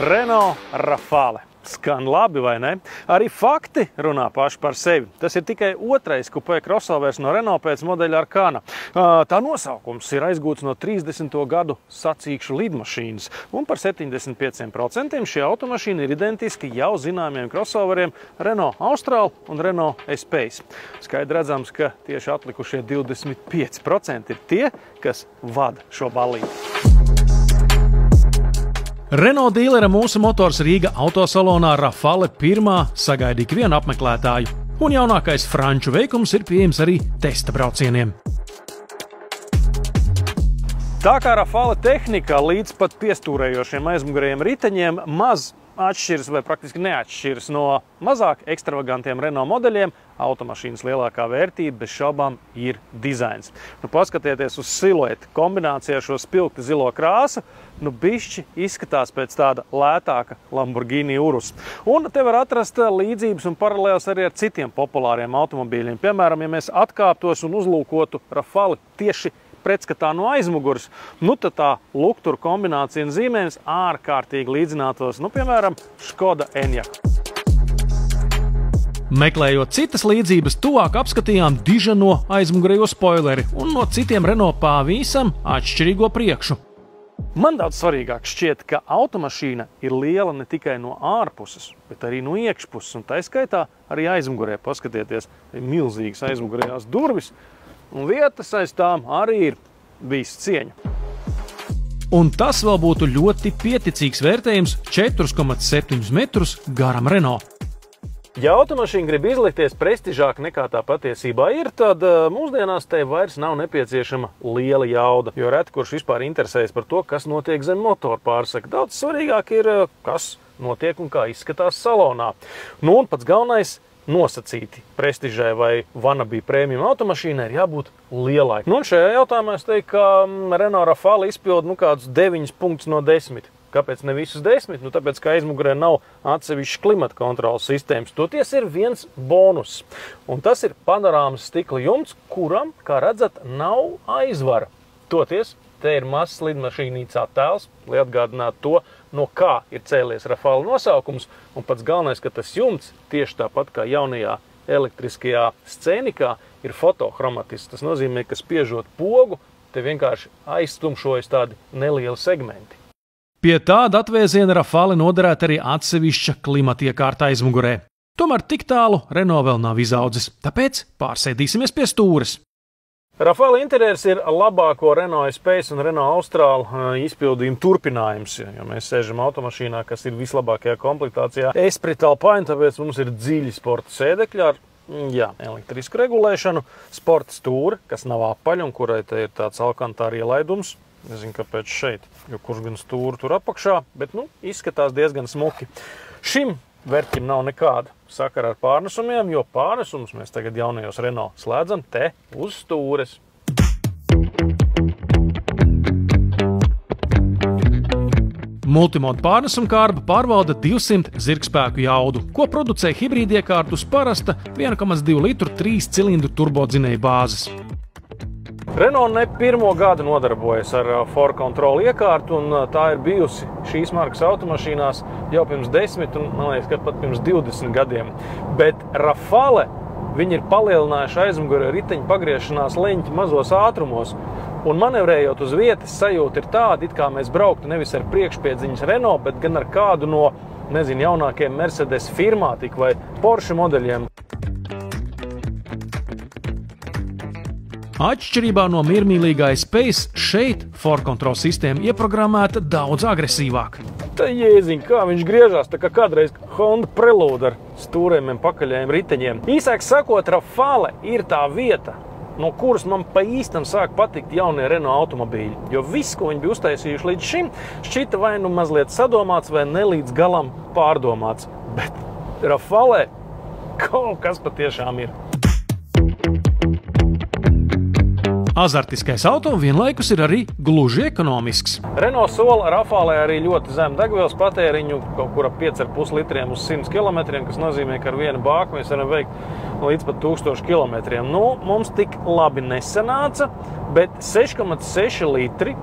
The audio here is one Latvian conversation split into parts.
Renault Rafale. Skan labi, vai ne? Arī fakti runā paši par sevi. Tas ir tikai otrais kupē crossovers no Renault pēc modeļa Arkana. Tā nosaukums ir aizgūts no 30. gadu sacīkšu lidmašīnas. Un par 75% šī automašīna ir identiska jau zināmiem crossoveriem Renault Austral un Renault Espace. Skaidri redzams, ka tieši atlikušie 25% ir tie, kas vada šo ballīti. Renault dīlera Mūsu Motors Rīga autosalonā Rafale pirmā sagaidīja ikvienu apmeklētāju, un jaunākais franču veikums ir pieejams arī testa braucieniem. Tā kā Rafale tehnika līdz pat piestūrējošiem aizmugurējiem riteņiem maz atšķiras vai praktiski neatšķiras no mazāk ekstravagantiem Renault modeļiem, automašīnas lielākā vērtība bez šaubām ir dizains. Paskatieties uz silueti. Kombinācijā ar šo spilgti zilo krāsu, bišķi izskatās pēc tāda lētāka Lamborghini Urus. Un te var atrast līdzības un paralēlas arī ar citiem populāriem automobīļiem. Piemēram, ja mēs atkāptos un uzlūkotu Rafali tieši pretskatā no aizmugures, tad tā lukturu kombinācija un zīmējums ārkārtīgi līdzinātos, piemēram, Škoda Enyaq. Meklējot citas līdzības, tuvāk apskatījām dižano aizmugurējo spoileri un no citiem Renault pavisam atšķirīgo priekšu. Man daudz svarīgāk šķiet, ka automašīna ir liela ne tikai no ārpuses, bet arī no iekšpuses, un tā skaitā arī aizmugurē. Paskatieties, ir milzīgas aizmugurējās durvis, un vietas aiz tām arī ir bijis cieņa. Un tas vēl būtu ļoti pieticīgs vērtējums 4,7 metrus garam Renault. Ja automašīna grib izlikties prestižāk nekā tā patiesībā ir, tad mūsdienās te vairs nav nepieciešama liela jauda, jo reti kurš vispār interesējas par to, kas notiek zem motora pārsaka. Daudz svarīgāk ir, kas notiek un kā izskatās salonā. Un pats galvenais, nosacīti prestižai vai wannabe premium automašīnai ir jābūt lielai. Un šajā jautājumā es teiktu, ka Renault Rafale izpilda kādus 9 punktus no 10. Kāpēc ne visus 10? Tāpēc, ka aizmugurē nav atsevišķas klimata kontrolas sistēmas. Toties ir viens bonus. Un tas ir panorāmas stikla jumts, kuram, kā redzat, nav aizvara. Toties, te ir mazs lidmašīnīts attēls, lai atgādinātu to, no kā ir cēlies Rafale nosaukums. Un pats galvenais, ka tas jumts, tieši tāpat kā jaunajā elektriskajā scēnikā, ir fotohromatisks. Tas nozīmē, ka spiežot pogu, te vienkārši aiztumšojas tādi nelieli segmenti. Pie tāda atvēziena Rafale noderētu arī atsevišķa klimata iekārta aizmugurē. Tomēr tik tālu Renault vēl nav izaudzis, tāpēc pārsēdīsimies pie stūres. Rafale interjers ir labāko Renault Espace un Renault Austral izpildījuma turpinājums, jo mēs sēžam automašīnā, kas ir vislabākajā komplektācijā. Esprit Alpine, tāpēc mums ir dziļi sporta sēdekļi ar elektrisku regulēšanu, sporta stūri, kas nav apaļa un kurai te ir tāds alkantāra ielaidums. Nezinu, kāpēc šeit, jo kurš gan stūri tur apakšā, bet izskatās diezgan smuki. Šim vērķim nav nekāda sakara ar pārnesumiem, jo pārnesums mēs tagad jaunajos Renault slēdzam te uz stūres. Multimoda pārnesumkārba pārvalda 200 zirgspēku jaudu, ko producē hibrīdiekārta uz parasta 1,2 litru 3 cilindru turbodzinēju bāzes. Renault ne pirmo gadu nodarbojas ar For Control iekārtu, un tā ir bijusi šīs markas automašīnās jau pirms 10 un, man liekas, ka pat pirms 20 gadiem. Bet Rafale viņi ir palielinājuši aizmugurē riteņu pagriešanās leņķi mazos ātrumos, un manevrējot uz vietas sajūta ir tāda, it kā mēs brauktu nevis ar priekšpiedziņas Renault, bet gan ar kādu no, jaunākiem Mercedes Firmatic vai Porsche modeļiem. Atšķirībā no miermīlīgā Espace, šeit For Control sistēma ieprogrammēta daudz agresīvāk. Tā jēziņ, kā viņš griežās, tā kā kādreiz Honda Prelude ar stūrējumiem pakaļējiem riteņiem. Īsāk sakot, Rafale ir tā vieta, no kuras man pa īstam sāk patikt jaunie Renault automobīļi. Jo viss, ko viņi bija uztaisījuši līdz šim, šķita vai mazliet sadomāts vai ne līdz galam pārdomāts. Bet Rafale kaut kas patiešām ir. Azartiskais auto vienlaikus ir arī gluži ekonomisks. Renault sola Rafale arī ļoti zemu degvielas patēriņu, kaut kur ap 5,5 litriem uz 100 km, kas nozīmē, ka ar vienu bāku mēs varam veikt līdz pat 1000 km. Mums tik labi nesanāca, bet 6,6 litri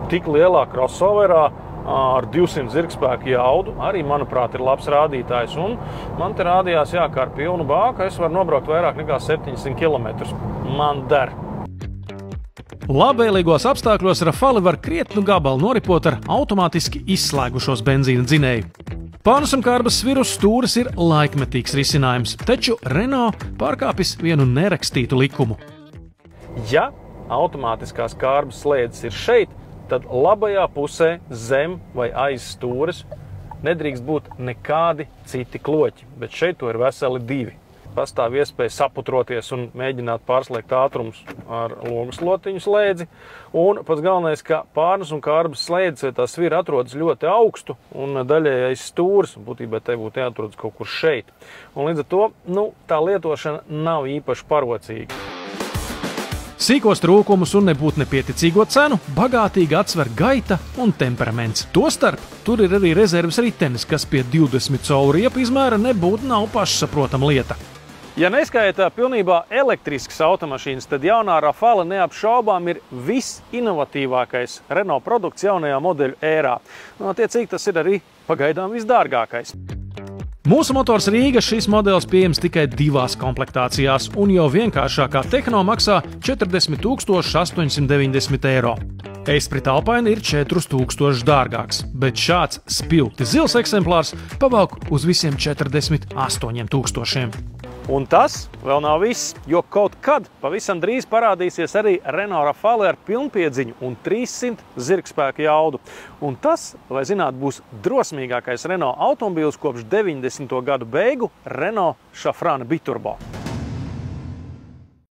tik lielā crossoverā ar 200 zirgspēku jaudu, arī, manuprāt, ir labs rādītājs. Un man te rādījās, jā, ka ar pilnu bāku es varu nobraukt vairāk nekā 700 km. Man der. Labvēlīgos apstākļos Rafale var krietnu gabalu noripot ar automātiski izslēgušos benzīna dzinēju. Pārnesuma kārbas svirus stūris ir laikmetīgs risinājums, taču Renault pārkāpis vienu nerakstītu likumu. Ja automātiskās kārbas slēdzes ir šeit, tad labajā pusē zem vai aiz stūres nedrīkst būt nekādi citi kloķi, bet šeit to ir veseli 2. Pastāv iespēja saputroties un mēģināt pārslēgt ātrumus ar logslotiņu slēdzi. Un pats galvenais, ka pārnesuma kārbas slēdzes vai tā svira atrodas ļoti augstu un daļējais stūris, būtībā te būtu jāatrodas kaut kur šeit. Un līdz ar to, tā lietošana nav īpaši parocīga. Sīkos trūkumus un nebūt nepieticīgo cenu bagātīgi atsver gaita un temperaments. Tostarp, tur ir arī rezerves ritenis, kas pie 20 colu riepu izmēra nebūtu nav pašsaprotama lieta. Ja neskaitā pilnībā elektriskas automašīnas, tad jaunā Rafale neapšaubām ir visinovatīvākais Renault produkts jaunajā modeļu ērā. Attiecīgi tas ir arī pagaidām visdārgākais. Mūsu motors Rīga šis modelis pieejams tikai 2 komplektācijās, un jau vienkāršākā Tehno maksā 40 890 eiro. Esprit Alpine ir 4000 dārgāks, bet šāds spilgti zils eksemplārs pavalk uz visiem 48 000. Un tas vēl nav viss, jo kaut kad pavisam drīz parādīsies arī Renault Rafale ar pilnpiedziņu un 300 zirgspēku jaudu. Un tas, lai zinātu, būs drosmīgākais Renault automobīls kopš 90. gadu beigu Renault Safrane biturbo.